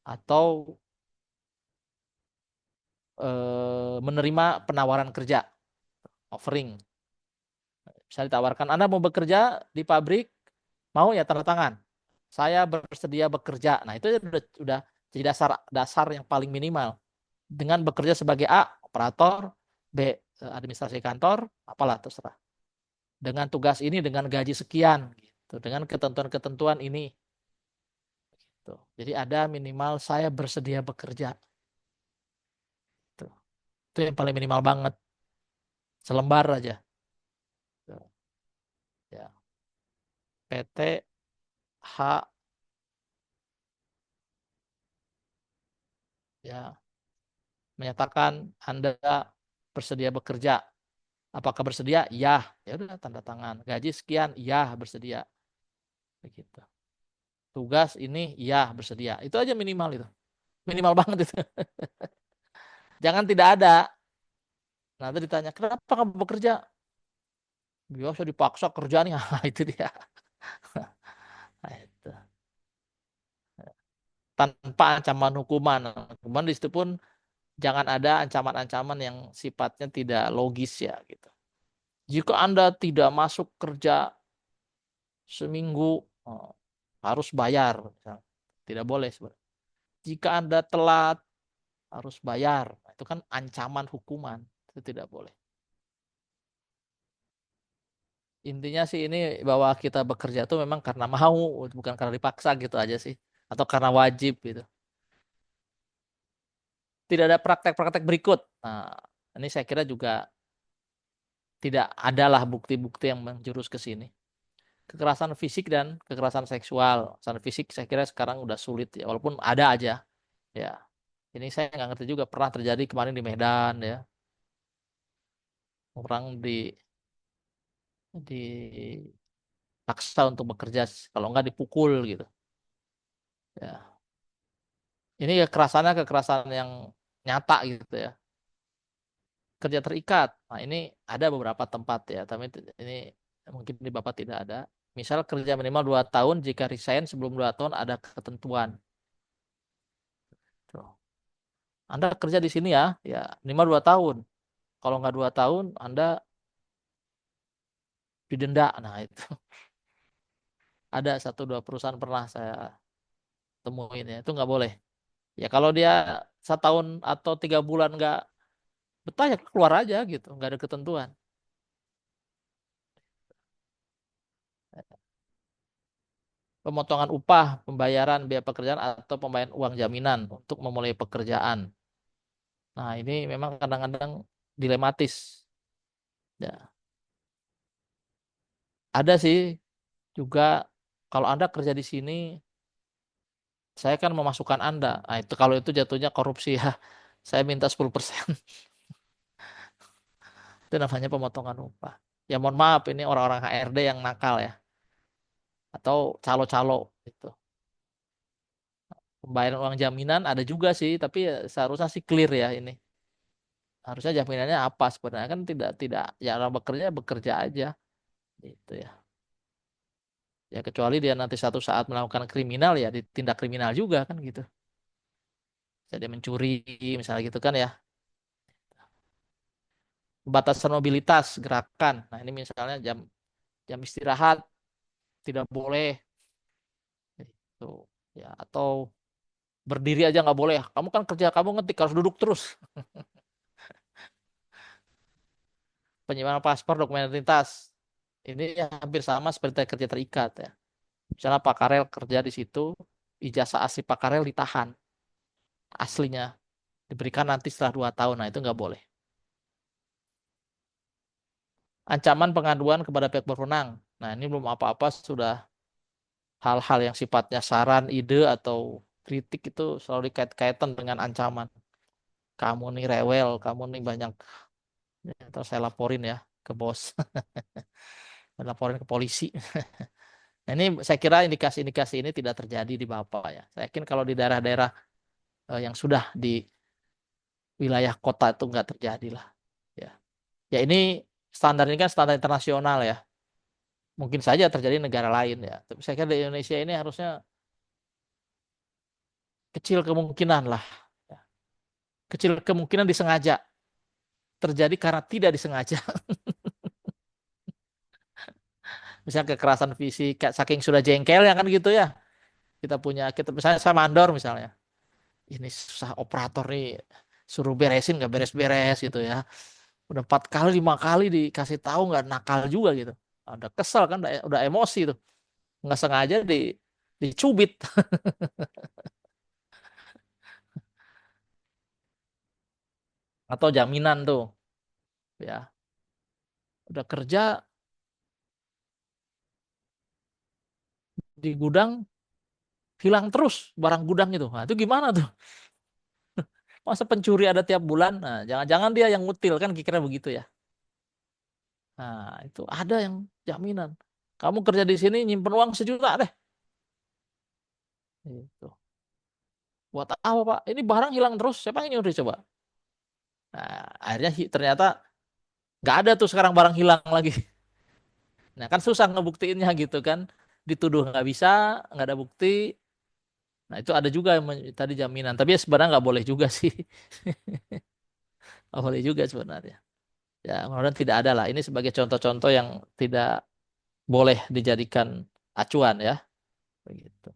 atau menerima penawaran kerja, offering. Bisa ditawarkan, Anda mau bekerja di pabrik, mau ya tanda tangan. Saya bersedia bekerja. Nah, itu udah jadi dasar yang paling minimal. Dengan bekerja sebagai A, operator, B, administrasi kantor, apalah terserah. Dengan tugas ini, dengan gaji sekian, gitu. Dengan ketentuan-ketentuan ini. Gitu. Jadi ada minimal saya bersedia bekerja. Gitu. Itu yang paling minimal banget. Selembar aja. Gitu. Ya. PT H, ya, menyatakan Anda bersedia bekerja. Apakah bersedia? Ya, ya udah tanda tangan. Gaji sekian, ya bersedia. Begitu. Tugas ini, ya bersedia. Itu aja minimal itu. Minimal banget itu. Jangan tidak ada. Nanti ditanya, kenapa kamu bekerja? Biasa dipaksa kerja nih. Itu dia. Nah, itu. Tanpa ancaman hukuman. Hukuman di situ pun jangan ada ancaman-ancaman yang sifatnya tidak logis ya gitu. Jika Anda tidak masuk kerja seminggu, harus bayar. Tidak boleh sebenarnya. Jika Anda telat, harus bayar. Itu kan ancaman hukuman. Itu tidak boleh. Intinya sih ini bahwa kita bekerja itu memang karena mau, bukan karena dipaksa gitu aja sih. Atau karena wajib gitu. Tidak ada praktek-praktek berikut. Nah, ini saya kira juga tidak adalah bukti-bukti yang menjurus ke sini. Kekerasan fisik dan kekerasan seksual. Kekerasan fisik saya kira sekarang udah sulit ya, walaupun ada aja. Ya, ini saya nggak ngerti juga, pernah terjadi kemarin di Medan ya. Orang dipaksa untuk bekerja, kalau nggak dipukul gitu. Ya, ini kekerasannya kekerasan yang nyata gitu ya. Kerja terikat. Nah, ini ada beberapa tempat ya, tapi ini mungkin di Bapak tidak ada. Misal kerja minimal 2 tahun, jika resign sebelum 2 tahun ada ketentuan. Tuh. Anda kerja di sini ya minimal 2 tahun. Kalau nggak 2 tahun, Anda didenda. Nah, itu ada 1-2 perusahaan pernah saya temuin ya, itu nggak boleh. Ya kalau dia 1 tahun atau 3 bulan nggak betah ya keluar aja gitu, nggak ada ketentuan. Pemotongan upah, pembayaran biaya pekerjaan atau pembayaran uang jaminan untuk memulai pekerjaan. Nah, ini memang kadang-kadang dilematis. Ya, ada sih juga kalau Anda kerja di sini, saya kan memasukkan Anda. Nah, itu kalau itu jatuhnya korupsi ya. Saya minta 10%. Itu namanya pemotongan upah. Ya mohon maaf ini orang-orang HRD yang nakal ya. Atau calo-calo gitu. Pembayaran uang jaminan ada juga sih, tapi ya seharusnya sih clear ya ini. Harusnya jaminannya apa sebenarnya kan tidak ya orang bekerja bekerja aja gitu ya. Ya kecuali dia nanti satu saat melakukan kriminal ya ditindak kriminal juga kan gitu. Jadi mencuri misalnya gitu kan ya. Batasan mobilitas gerakan. Nah, ini misalnya jam jam istirahat tidak boleh gitu ya, atau berdiri aja nggak boleh. Kamu kan kerja kamu ngetik harus duduk terus. Penyimpanan paspor, dokumen identitas. Ini hampir sama seperti kerja terikat ya. Misalnya Pak Karel kerja di situ, ijazah asli Pak Karel ditahan. Aslinya diberikan nanti setelah 2 tahun. Nah, itu nggak boleh. Ancaman pengaduan kepada pihak berwenang. Nah, ini belum apa-apa sudah hal-hal yang sifatnya saran, ide, atau kritik itu selalu dikait-kaitan dengan ancaman. Kamu nih rewel, kamu nih banyak, ya, terus saya laporin ya ke bos, laporin ke polisi. Nah, ini saya kira indikasi-indikasi ini tidak terjadi di Bapak ya. Saya yakin kalau di daerah-daerah yang sudah di wilayah kota itu nggak terjadi lah. Ya, ya ini standar ini kan standar internasional ya. Mungkin saja terjadi di negara lain ya. Tapi saya kira di Indonesia ini harusnya Kecil kemungkinan lah. Kecil kemungkinan disengaja. Terjadi karena tidak disengaja. Misalnya kekerasan fisik, kayak saking sudah jengkel ya kan gitu ya. Kita misalnya saya mandor misalnya. Ini susah operator nih, suruh beresin nggak beres-beres gitu ya. Udah 4 kali 5 kali dikasih tahu nggak nakal juga gitu. Udah kesel kan, udah emosi tuh. Nggak sengaja dicubit. Atau jaminan tuh ya, udah kerja di gudang hilang terus barang gudang itu. Nah, itu gimana tuh? Masa pencuri ada tiap bulan? Nah, jangan-jangan dia yang ngutil kan kira-kira begitu ya. Nah, itu ada yang jaminan. Kamu kerja di sini nyimpen uang 1 juta deh. Gitu. Buat apa, Pak? Ini barang hilang terus. Siapa yang nyuri coba? Nah, akhirnya ternyata nggak ada tuh sekarang barang hilang lagi. Nah, kan susah ngebuktiinnya gitu kan. Dituduh nggak bisa, nggak ada bukti. Nah, itu ada juga yang tadi jaminan. Tapi ya sebenarnya nggak boleh juga sih. Nggak boleh juga sebenarnya. Ya, mudah-mudahan tidak ada lah. Ini sebagai contoh-contoh yang tidak boleh dijadikan acuan ya. Begitu.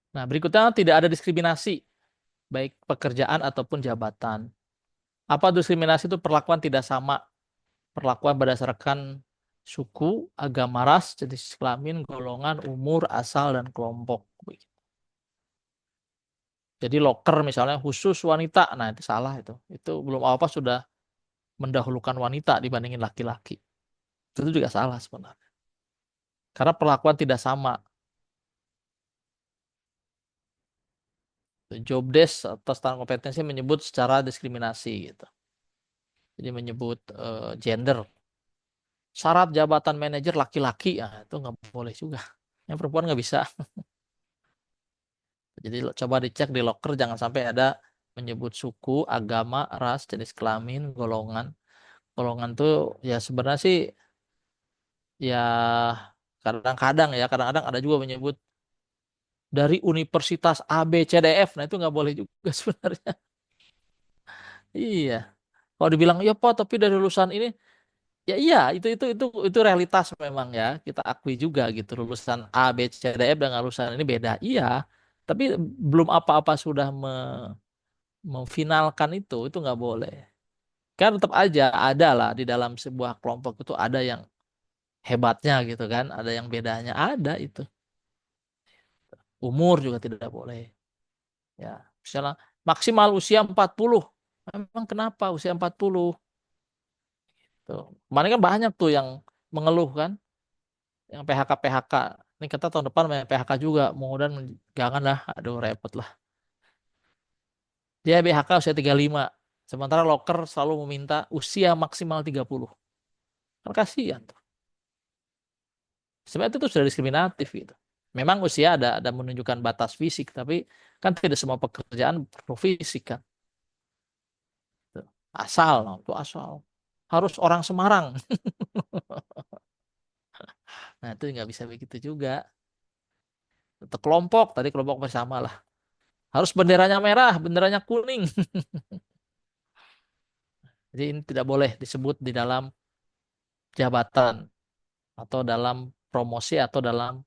Nah, berikutnya tidak ada diskriminasi, baik pekerjaan ataupun jabatan. Apa diskriminasi itu perlakuan tidak sama, perlakuan berdasarkan suku, agama, ras, jenis kelamin, golongan, umur, asal, dan kelompok. Jadi loker misalnya khusus wanita, nah itu salah itu. Itu belum apa sudah mendahulukan wanita dibandingin laki-laki. Itu juga salah sebenarnya. Karena perlakuan tidak sama. Job desk atau standar kompetensi menyebut secara diskriminasi gitu. Jadi menyebut gender. Syarat jabatan manajer laki-laki, ya itu nggak boleh juga. Yang perempuan nggak bisa. Jadi coba dicek di loker jangan sampai ada menyebut suku, agama, ras, jenis kelamin, golongan. Golongan tuh ya sebenarnya sih ya kadang-kadang ada juga menyebut dari Universitas A B C D F. Nah itu nggak boleh juga sebenarnya. Iya. Kalau dibilang ya Pak, tapi dari lulusan ini, ya iya itu realitas memang ya kita akui juga gitu. Lulusan A B C D F dengan lulusan ini beda. Iya. Tapi belum apa-apa sudah memfinalkan itu nggak boleh. Kan tetap aja ada lah di dalam sebuah kelompok itu ada yang hebatnya gitu kan, ada yang bedanya, ada itu. Umur juga tidak boleh. Ya, misalnya maksimal usia 40. Memang kenapa usia 40? Tuh. Kemarin kan banyak tuh yang mengeluh kan, yang PHK-PHK. Ini kita tahun depan main PHK juga. Mudah-mudahan jangan lah, aduh repot lah. Dia PHK usia 35. Sementara loker selalu meminta usia maksimal 30. Kan kasihan tuh. Sebenarnya itu tuh sudah diskriminatif gitu. Memang usia ada menunjukkan batas fisik, tapi kan tidak semua pekerjaan perlu fisik kan. Tuh. Asal, no, itu asal. Harus orang Semarang. Nah, itu nggak bisa begitu juga. Untuk kelompok, tadi kelompok bersama lah. Harus benderanya merah, benderanya kuning. Jadi ini tidak boleh disebut di dalam jabatan atau dalam promosi atau dalam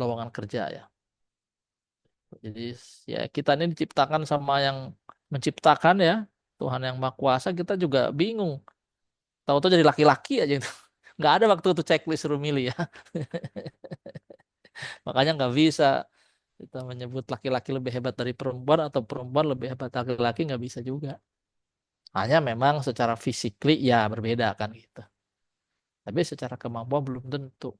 lowongan kerja ya. Jadi ya kita ini diciptakan sama yang menciptakan ya, Tuhan yang Maha Kuasa, kita juga bingung. Tahu-tahu jadi laki-laki aja itu. Nggak ada waktu itu checklist suruh milih ya. Makanya nggak bisa kita menyebut laki-laki lebih hebat dari perempuan atau perempuan lebih hebat dari laki-laki, nggak bisa juga. Hanya memang secara physically ya berbeda kan gitu. Tapi secara kemampuan belum tentu.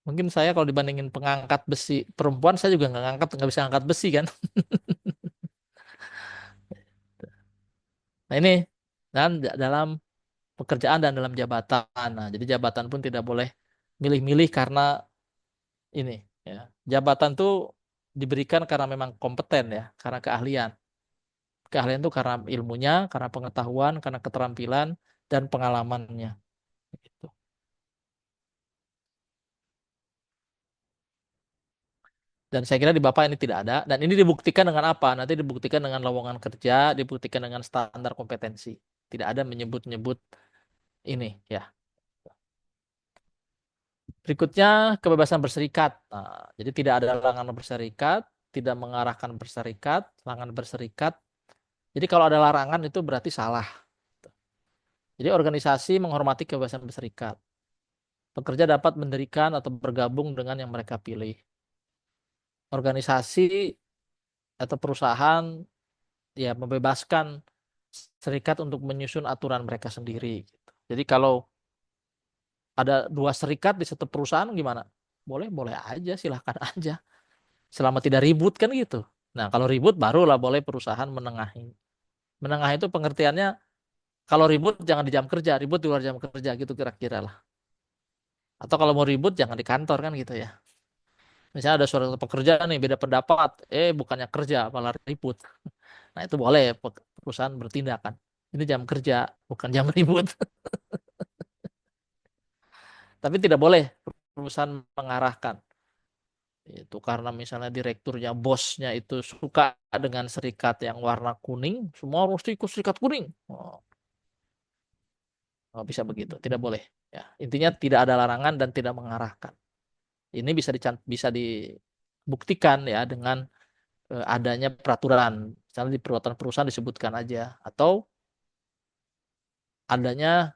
Mungkin saya kalau dibandingin pengangkat besi perempuan, saya juga nggak bisa angkat besi kan. Nah ini dan dalam pekerjaan dan dalam jabatan. Nah, jadi jabatan pun tidak boleh milih-milih karena ini ya. Jabatan tuh diberikan karena memang kompeten ya, karena keahlian. Keahlian itu karena ilmunya, karena pengetahuan, karena keterampilan. dan pengalamannya. Gitu. Dan saya kira di Bapak ini tidak ada. Dan ini dibuktikan dengan apa? Nanti dibuktikan dengan lowongan kerja, dibuktikan dengan standar kompetensi. Tidak ada menyebut-nyebut ini, ya. Berikutnya kebebasan berserikat. Nah, jadi tidak ada larangan berserikat, tidak mengarahkan berserikat, larangan berserikat. Jadi kalau ada larangan itu berarti salah. Jadi organisasi menghormati kebebasan berserikat. Pekerja dapat mendirikan atau bergabung dengan yang mereka pilih. Organisasi atau perusahaan ya membebaskan serikat untuk menyusun aturan mereka sendiri. Gitu. Jadi kalau ada dua serikat di satu perusahaan gimana? Boleh, boleh aja, silahkan aja. Selama tidak ribut kan gitu. Nah kalau ribut barulah boleh perusahaan menengahi. Menengah itu pengertiannya kalau ribut jangan di jam kerja, ribut di luar jam kerja gitu kira-kira lah. Atau kalau mau ribut jangan di kantor kan gitu ya. Misalnya ada suara pekerja nih beda pendapat, bukannya kerja malah ribut. Nah itu boleh perusahaan bertindak kan. Ini jam kerja, bukan jam ribut. Tapi tidak boleh perusahaan mengarahkan. Itu karena misalnya direkturnya, bosnya itu suka dengan serikat yang warna kuning, semua harus ikut serikat kuning. Oh, nggak bisa begitu, tidak boleh. Ya, intinya tidak ada larangan dan tidak mengarahkan. Ini bisa dibuktikan ya dengan adanya peraturan. Misalnya di peraturan perusahaan disebutkan aja atau adanya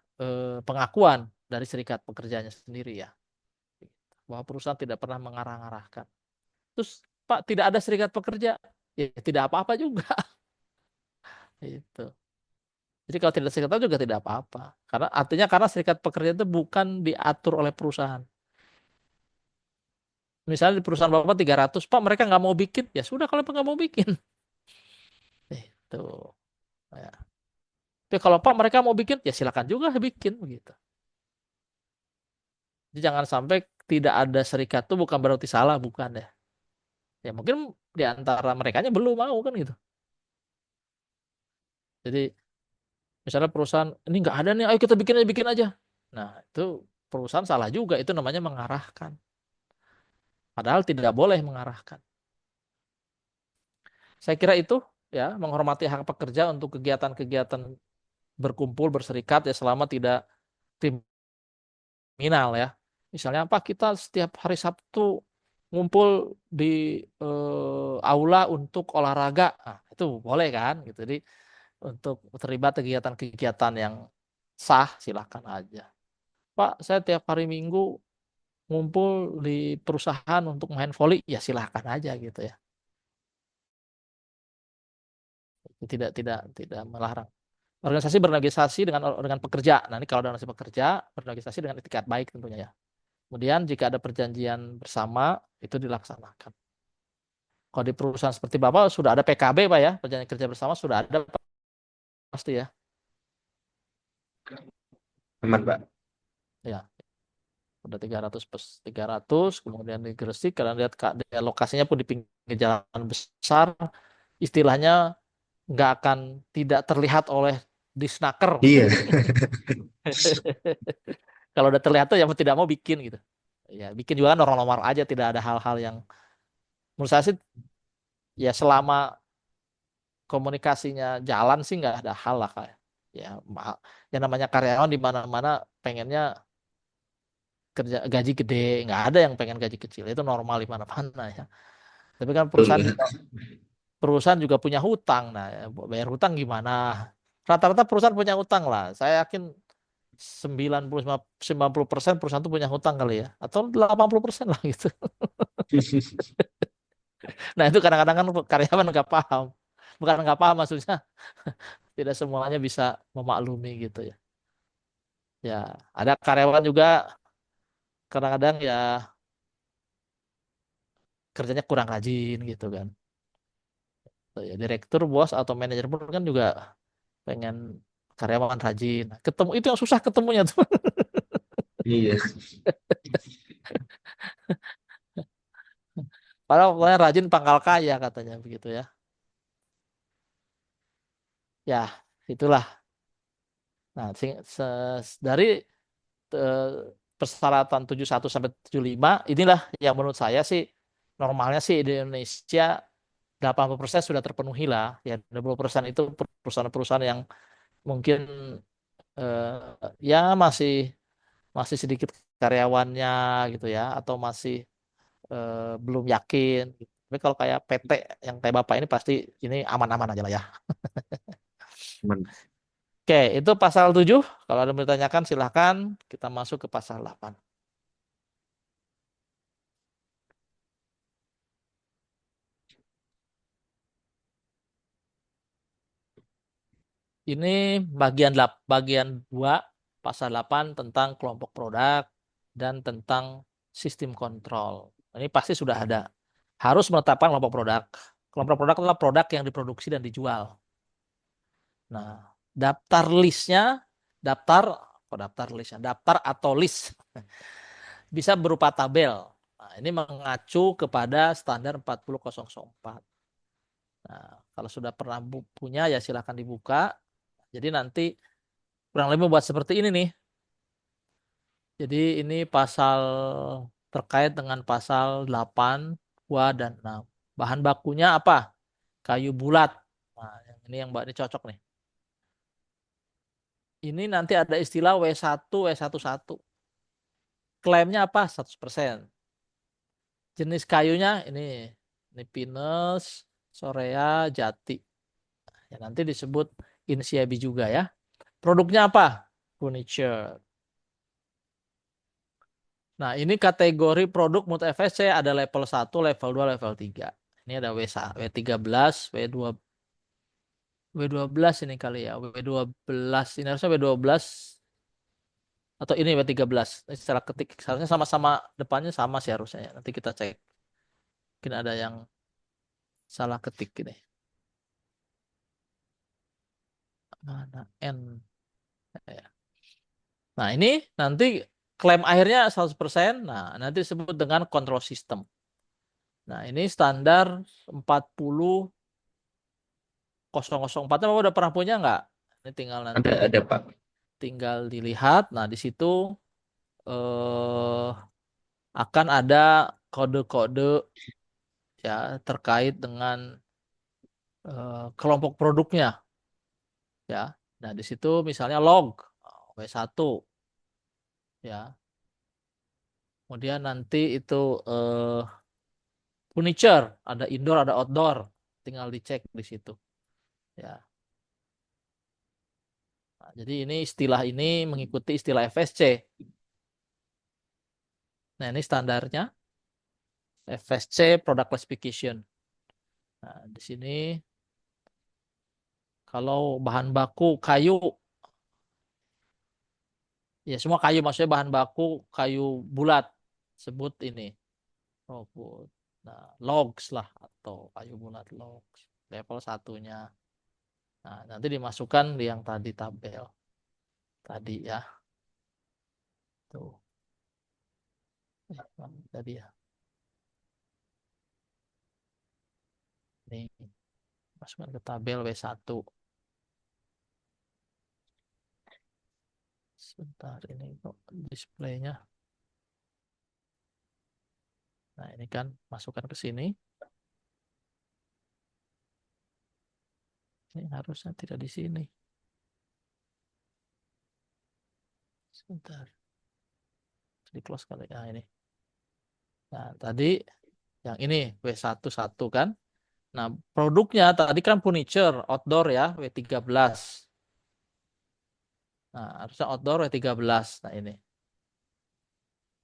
pengakuan dari serikat pekerjanya sendiri ya bahwa perusahaan tidak pernah mengarah-arahkan. Terus Pak tidak ada serikat pekerja, ya tidak apa-apa juga. Itu. Jadi kalau tidak serikat juga tidak apa-apa. Karena artinya karena serikat pekerja itu bukan diatur oleh perusahaan. Misalnya di perusahaan Bapak 300, Pak mereka nggak mau bikin, ya sudah kalau nggak mau bikin. Itu. Ya. Tapi kalau Pak mereka mau bikin, ya silakan juga bikin begitu. Jadi jangan sampai tidak ada serikat itu bukan berarti salah, bukan ya. Ya mungkin di antara merekanya belum mau kan gitu. Jadi misalnya perusahaan ini nggak ada nih, ayo kita bikin aja. Nah itu perusahaan salah juga, itu namanya mengarahkan. Padahal tidak boleh mengarahkan. Saya kira itu ya menghormati hak pekerja untuk kegiatan-kegiatan berkumpul berserikat ya selama tidak kriminal ya. Misalnya apa kita setiap hari Sabtu ngumpul di aula untuk olahraga, nah, itu boleh kan gitu. Jadi untuk terlibat kegiatan-kegiatan yang sah silahkan aja. Pak, saya tiap hari Minggu ngumpul di perusahaan untuk main volley, ya silahkan aja gitu ya. Tidak melarang. Organisasi bernegosiasi dengan pekerja. Nah, ini kalau organisasi pekerja bernegosiasi dengan etikat baik tentunya ya. Kemudian jika ada perjanjian bersama itu dilaksanakan. Kalau di perusahaan seperti Bapak sudah ada PKB Pak ya, perjanjian kerja bersama sudah ada pasti ya. Aman, Pak. Ya, udah 300 kemudian di Gresik kalian lihat lokasinya pun di pinggir jalan besar, istilahnya nggak akan tidak terlihat oleh disnaker. Iya. Kalau udah terlihat tuh yang tidak mau bikin gitu. Ya, bikin juga normal-normal aja, tidak ada hal-hal yang menurut saya sih ya selama komunikasinya jalan sih nggak ada hal lah kayak ya yang namanya karyawan di mana-mana pengennya kerja gaji gede, nggak ada yang pengen gaji kecil, itu normal di mana-mana ya. Tapi kan Betul, perusahaan Pak. juga punya hutang, nah ya, bayar hutang gimana? Rata-rata perusahaan punya hutang lah, saya yakin 90% perusahaan itu punya hutang kali ya, atau 80% lah gitu. Nah itu kadang-kadang kan karyawan nggak paham, bukan nggak paham maksudnya tidak semuanya bisa memaklumi gitu ya. Ya ada karyawan juga kadang-kadang ya kerjanya kurang rajin gitu kan. Tuh ya, direktur, bos atau manajer pun kan juga pengen karyawan rajin. Ketemu itu yang susah ketemunya tuh. Iya. Padahal pokoknya rajin pangkal kaya katanya begitu ya. Ya itulah Nah, dari eh, persyaratan 71 sampai 75 inilah yang menurut saya sih normalnya sih di Indonesia 80% sudah terpenuhi lah. Ya 20% itu perusahaan-perusahaan yang mungkin eh, ya masih masih sedikit karyawannya gitu ya atau masih belum yakin gitu. Tapi kalau kayak PT yang kayak Bapak ini pasti ini aman-aman aja lah ya. Aman. Oke, itu pasal 7. Kalau ada yang bertanyakan silahkan kita masuk ke pasal 8. Ini bagian 2 pasal 8 tentang kelompok produk dan tentang sistem kontrol. Ini pasti sudah ada. Harus menetapkan kelompok produk. Kelompok produk adalah produk yang diproduksi dan dijual. Nah, daftar listnya, daftar, kok daftar listnya, daftar atau list bisa berupa tabel. Nah, ini mengacu kepada standar 40004. Nah, kalau sudah pernah punya ya silahkan dibuka. Jadi nanti kurang lebih membuat seperti ini nih. Jadi ini pasal terkait dengan pasal 8, 2, dan 6. Bahan bakunya apa? Kayu bulat. Nah, yang ini yang Mbak ini cocok nih. Ini nanti ada istilah W1, W11. Klaimnya apa? 100%. Jenis kayunya ini pinus, sorea, jati. Ya, nanti disebut insiabi juga ya. Produknya apa? Furniture. Nah, ini kategori produk mutu FSC ada level 1, level 2, level 3. Ini ada W13, W12 ini kali ya. W12 ini harusnya W12 atau ini W13. Ini secara ketik seharusnya sama-sama depannya sama sih harusnya ya. Nanti kita cek. Mungkin ada yang salah ketik ini. Mana N? Ya. Nah, ini nanti klaim akhirnya 100%. Nah, nanti disebut dengan control system. Nah, ini standar 40004. Bapak udah pernah punya nggak? Ini tinggal nanti Ada Pak. tinggal dilihat. Nah, di situ eh, akan ada kode-kode ya terkait dengan kelompok produknya ya. Nah, di situ misalnya log W1 ya. Kemudian nanti itu eh, furniture, ada indoor, ada outdoor. Tinggal dicek di situ ya. Nah, jadi ini istilah ini mengikuti istilah FSC. Nah, ini standarnya FSC Product Classification. Nah, di sini kalau bahan baku kayu, ya semua kayu maksudnya bahan baku kayu bulat, sebut ini robot. Nah, logs lah atau kayu bulat logs level satunya. Nah, nanti dimasukkan di yang tadi tabel tadi ya. Tuh. Mana tadi ya. Nih, masukkan ke tabel W1. Sebentar ini kok displaynya. Nah, ini kan masukkan ke sini. Ini harusnya tidak di sini. Sebentar. Di close kali ya ini. Nah, tadi yang ini W11 kan. Nah, produknya tadi kan furniture outdoor ya, W13. Nah, harusnya outdoor W13. Nah, ini.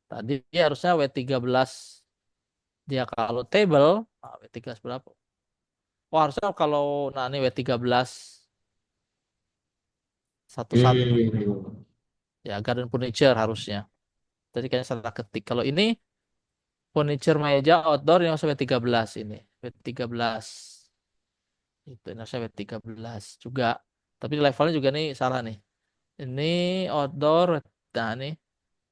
Tadi dia harusnya W13. Dia kalau table, nah, W13 berapa? Oh, harusnya kalau nah ini W13 11 Hmm. ya garden furniture harusnya. Tadi kayaknya salah ketik. Kalau ini furniture meja outdoor yang harusnya W13 ini. W13. Itu ini harusnya W13 juga. Tapi levelnya juga nih salah nih. Ini outdoor. Nah, ini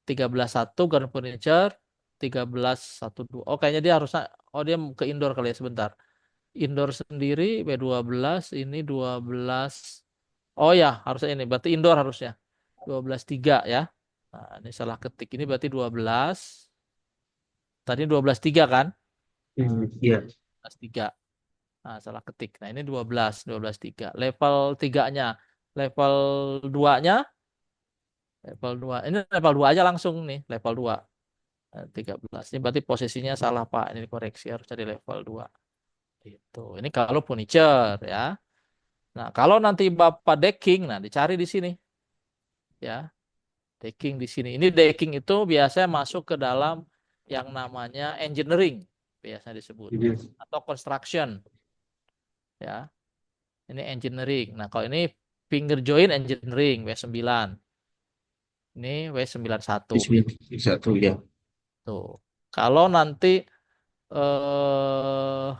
13.1 garden furniture, 13.12. Oh, kayaknya dia harusnya dia ke indoor kali ya sebentar. Indoor sendiri B12 ini 12. Oh ya, harusnya ini. Berarti indoor harusnya. 12,3 ya. Nah, ini salah ketik. Ini berarti 12. Tadi 12,3 kan? Iya. 12,3. Nah, salah ketik. Nah, ini 12,3. Level 3-nya. Level 2-nya. Level 2. Ini level 2 aja langsung nih. Level 2. 13. Ini berarti posisinya salah, Pak. Ini dikoreksi. Harus cari level 2. Itu. Ini kalau furniture ya. Nah, kalau nanti Bapak decking, nah dicari di sini ya. Decking di sini. Ini decking itu biasanya masuk ke dalam yang namanya engineering, biasanya disebut, Iya. atau construction ya. Ini engineering. Nah, kalau ini finger joint engineering W9. Ini W91. Satu ya. Tuh. Kalau nanti eh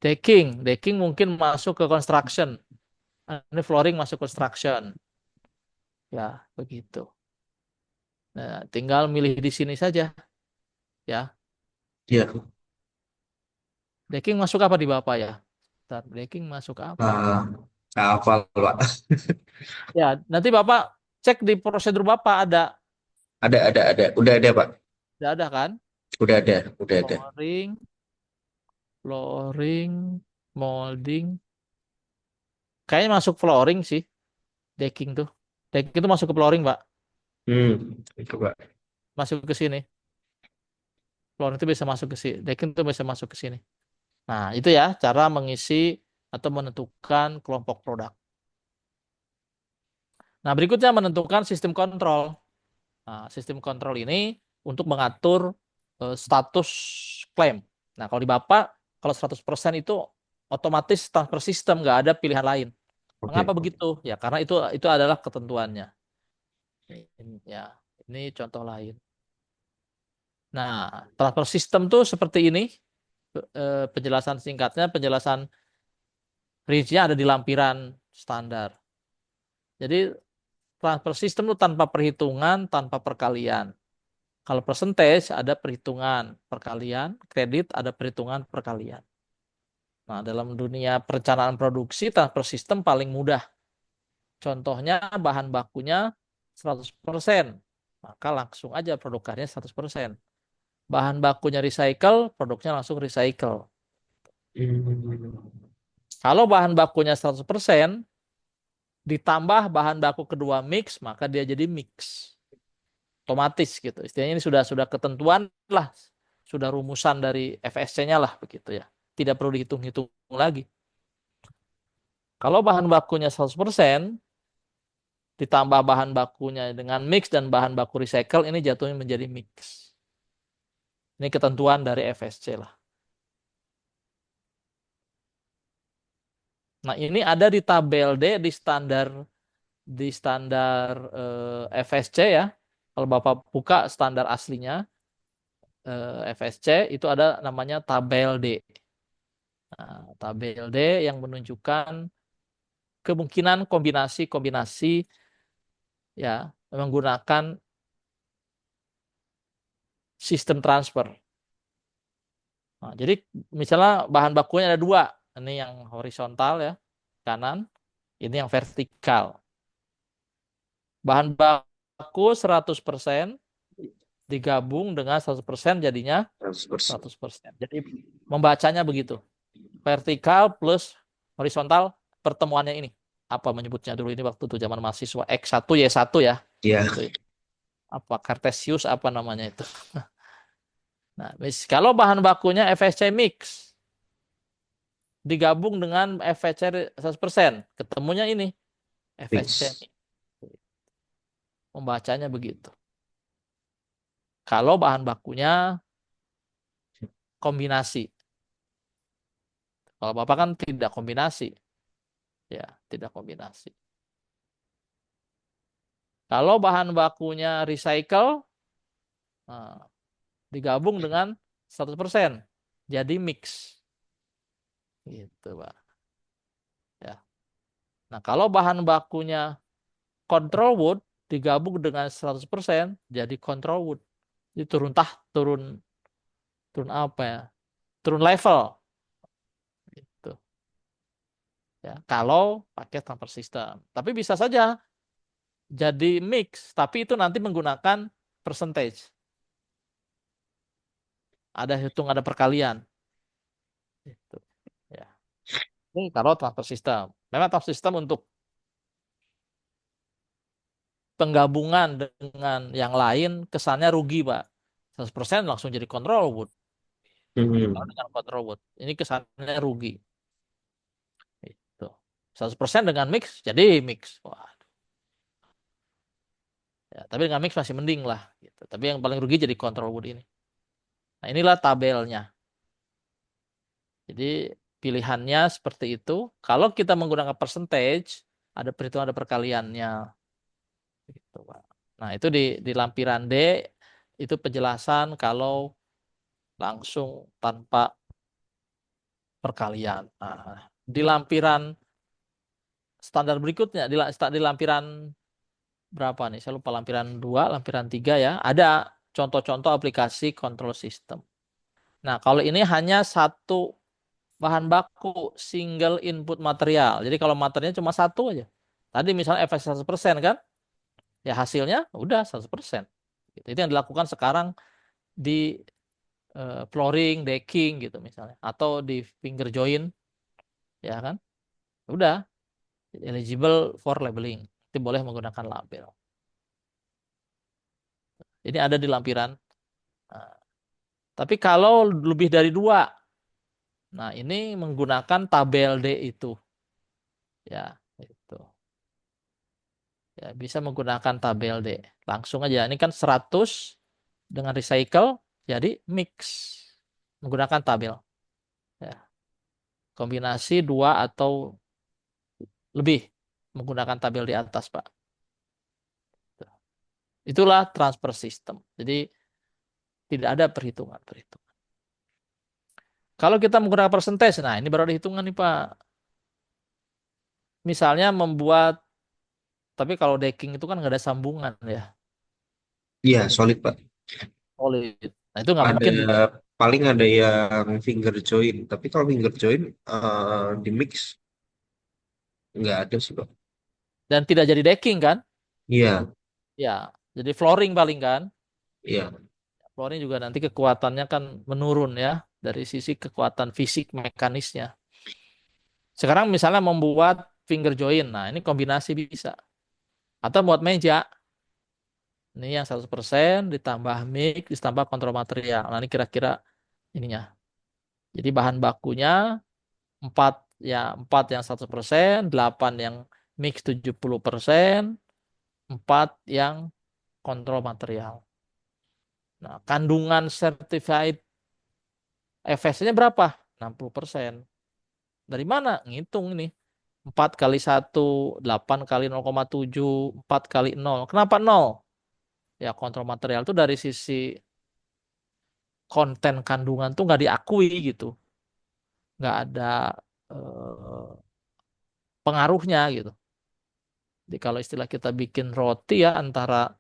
decking mungkin masuk ke construction. Ini flooring masuk construction. Ya, begitu. Nah, tinggal milih di sini saja ya. Iya. Decking masuk apa di Bapak ya? Bentar, decking masuk apa ya? Ah, apa Pak? Ya, nanti Bapak cek di prosedur Bapak Ada. Udah ada Pak. ada kan? Udah ada. Flooring, flooring, molding. Kayaknya masuk flooring sih, decking tuh. Decking itu masuk ke flooring, Pak. Itu Pak. Masuk ke sini. Flooring itu bisa masuk ke sini. Decking itu bisa masuk ke sini. Nah, itu ya cara mengisi atau menentukan kelompok produk. Nah, berikutnya menentukan sistem kontrol. Nah, sistem kontrol ini untuk mengatur status klaim. Nah, kalau di Bapak, kalau 100% itu otomatis transfer sistem, nggak ada pilihan lain. Mengapa Oke. begitu? Ya, karena itu adalah ketentuannya. Ya, ini contoh lain. Nah, transfer sistem tuh seperti ini. Penjelasan singkatnya, penjelasan rincinya ada di lampiran standar. Jadi, transfer sistem itu tanpa perhitungan, tanpa perkalian. Kalau percentage ada perhitungan perkalian, kredit ada perhitungan perkalian. Nah, dalam dunia perencanaan produksi, transfer system paling mudah. Contohnya bahan bakunya 100%. Maka langsung aja produk karyanya 100%. Bahan bakunya recycle, produknya langsung recycle. Hmm. Kalau bahan bakunya 100%, ditambah bahan baku kedua mix, maka dia jadi mix. Otomatis gitu. Istilahnya ini sudah ketentuan lah, sudah rumusan dari FSC-nya lah begitu ya. Tidak perlu dihitung-hitung lagi. Kalau bahan bakunya 100%, ditambah bahan bakunya dengan mix dan bahan baku recycle, ini jatuhnya menjadi mix. Ini ketentuan dari FSC lah. Nah, ini ada di tabel D di standar FSC ya. Kalau Bapak buka standar aslinya FSC itu ada namanya tabel D. Nah, tabel D yang menunjukkan kemungkinan kombinasi-kombinasi ya menggunakan sistem transfer. Nah, jadi misalnya bahan bakunya ada dua, ini yang horizontal ya kanan, ini yang vertikal. Bahan baku 100% digabung dengan 100% jadinya 100%. 100%. Jadi membacanya begitu. Vertikal plus horizontal pertemuannya ini. Apa menyebutnya dulu ini waktu itu zaman mahasiswa X1 Y1 ya. Ya. Itu apa Cartesius apa namanya itu. Nah, kalau bahan bakunya FSC mix digabung dengan FSC 100%, ketemunya ini FSC Fix. mix. Membacanya begitu. Kalau bahan bakunya kombinasi. Kalau Bapak kan tidak kombinasi. Ya, tidak kombinasi. Kalau bahan bakunya recycle, nah, digabung dengan 100%. Jadi mix. Gitu, Pak. Ya. Nah, kalau bahan bakunya control wood digabung dengan 100% jadi control wood. Jadi turun turun apa ya? Turun level gitu. Ya, kalau pakai transfer system. Tapi bisa saja jadi mix, tapi itu nanti menggunakan percentage. Ada hitung, ada perkalian. Gitu. Ya. Ini kalau transfer system. Memang transfer system untuk penggabungan dengan yang lain kesannya rugi, Pak. 100% langsung jadi control wood. Kalau Hmm. dengan control wood, ini kesannya rugi. Itu. 100% dengan mix jadi mix. Wah, ya, tapi dengan mix masih mending lah. Gitu. Tapi yang paling rugi jadi control wood ini. Nah, inilah tabelnya. Jadi pilihannya seperti itu. Kalau kita menggunakan percentage, ada perhitungan, ada perkaliannya. Gitu, Pak. Nah, itu di lampiran D, itu penjelasan kalau langsung tanpa perkalian. Nah, di lampiran standar berikutnya, di lampiran berapa nih? Saya lupa, lampiran 2, lampiran 3 ya. Ada contoh-contoh aplikasi control system. Nah, kalau ini hanya satu bahan baku, single input material. Jadi kalau materialnya cuma satu aja. Tadi misalnya efek 100% kan? Ya hasilnya udah 100%. Gitu. Itu yang dilakukan sekarang di flooring, decking gitu misalnya. Atau di finger joint, ya kan? Udah, eligible for labeling. Itu boleh menggunakan label. Ini ada di lampiran. Nah, tapi kalau lebih dari dua, nah ini menggunakan tabel D itu. Ya, itu. Ya, bisa menggunakan tabel D. Langsung aja. Ini kan 100 dengan recycle, jadi mix. Menggunakan tabel. Ya. Kombinasi dua atau lebih menggunakan tabel di atas, Pak. Itulah transfer system. Jadi tidak ada perhitungan. Kalau kita menggunakan persentase, nah ini baru ada hitungan nih, Pak. Misalnya membuat, tapi kalau decking itu kan nggak ada sambungan ya, Iya, solid Pak. solid. Nah itu nggak Ada mungkin paling ada yang finger join, tapi kalau finger join di mix nggak ada sih Pak. dan tidak jadi decking kan? Iya, Ya, jadi flooring paling kan. iya. Flooring juga nanti kekuatannya kan menurun ya dari sisi kekuatan fisik mekanisnya. Sekarang misalnya membuat finger joint, nah ini kombinasi bisa. Atau buat meja, ini yang 100% ditambah mix, ditambah kontrol material. Nah ini kira-kira ininya. Jadi bahan bakunya 4 ya 4 yang 100%, 8 yang mix 70%, 4 yang kontrol material. Nah, kandungan certified FS-nya berapa? 60%. Dari mana? Ngitung ini. 4 kali 1, 8 kali 0,7, 4 kali 0. Kenapa 0? Ya kontrol material itu dari sisi konten kandungan tuh nggak diakui gitu. Nggak ada eh, pengaruhnya gitu. Jadi kalau istilah kita bikin roti ya antara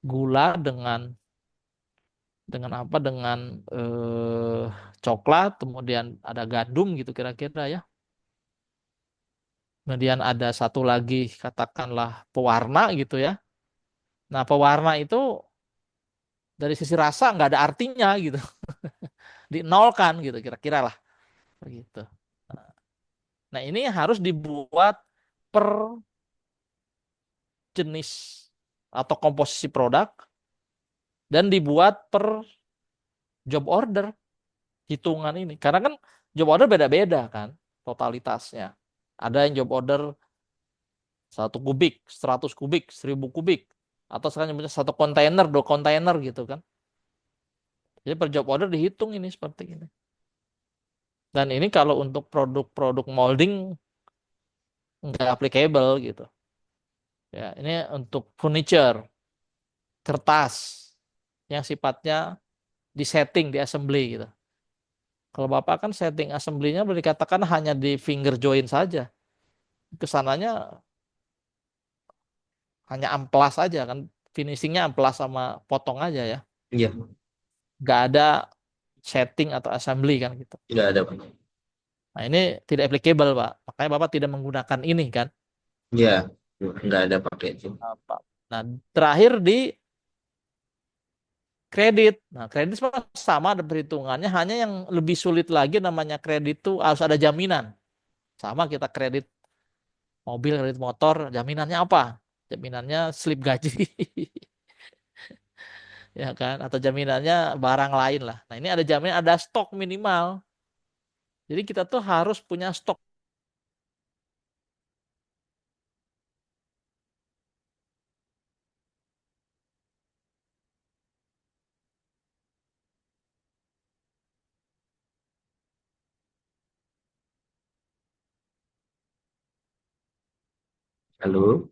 gula dengan apa? Dengan coklat, kemudian ada gandum gitu kira-kira ya. Kemudian ada satu lagi katakanlah pewarna gitu ya. Nah, pewarna itu dari sisi rasa nggak ada artinya gitu. Dinolkan gitu kira-kira lah begitu. Nah, ini harus dibuat per jenis atau komposisi produk dan dibuat per job order hitungan ini. Karena kan job order beda-beda kan totalitasnya. Ada yang job order 1 kubik, 100 kubik, 1000 kubik. Atau sekarang nyebutnya 1 kontainer, 2 kontainer gitu kan. Jadi per job order dihitung ini seperti ini. Dan ini kalau untuk produk-produk molding nggak applicable gitu. Ya, ini untuk furniture, kertas yang sifatnya di setting, di assembly gitu. Kalau Bapak kan setting assembly-nya boleh dikatakan hanya di finger joint saja. Kesananya hanya amplas aja kan, finishingnya amplas sama potong aja ya. Iya, Nggak ada setting atau assembly kan gitu. nggak ada Pak. Nah, ini tidak applicable, Pak. Makanya Bapak tidak menggunakan ini kan. Ya, nggak ada pakai itu. Apa. Nah, terakhir di kredit. Nah, kredit sama ada perhitungannya, hanya yang lebih sulit lagi namanya kredit itu harus ada jaminan. Sama kita kredit mobil, kredit motor, jaminannya apa? Jaminannya slip gaji, ya kan? Atau jaminannya barang lain lah. Nah, ini ada jaminan, ada stok minimal. Jadi kita tuh harus punya stok. Halo?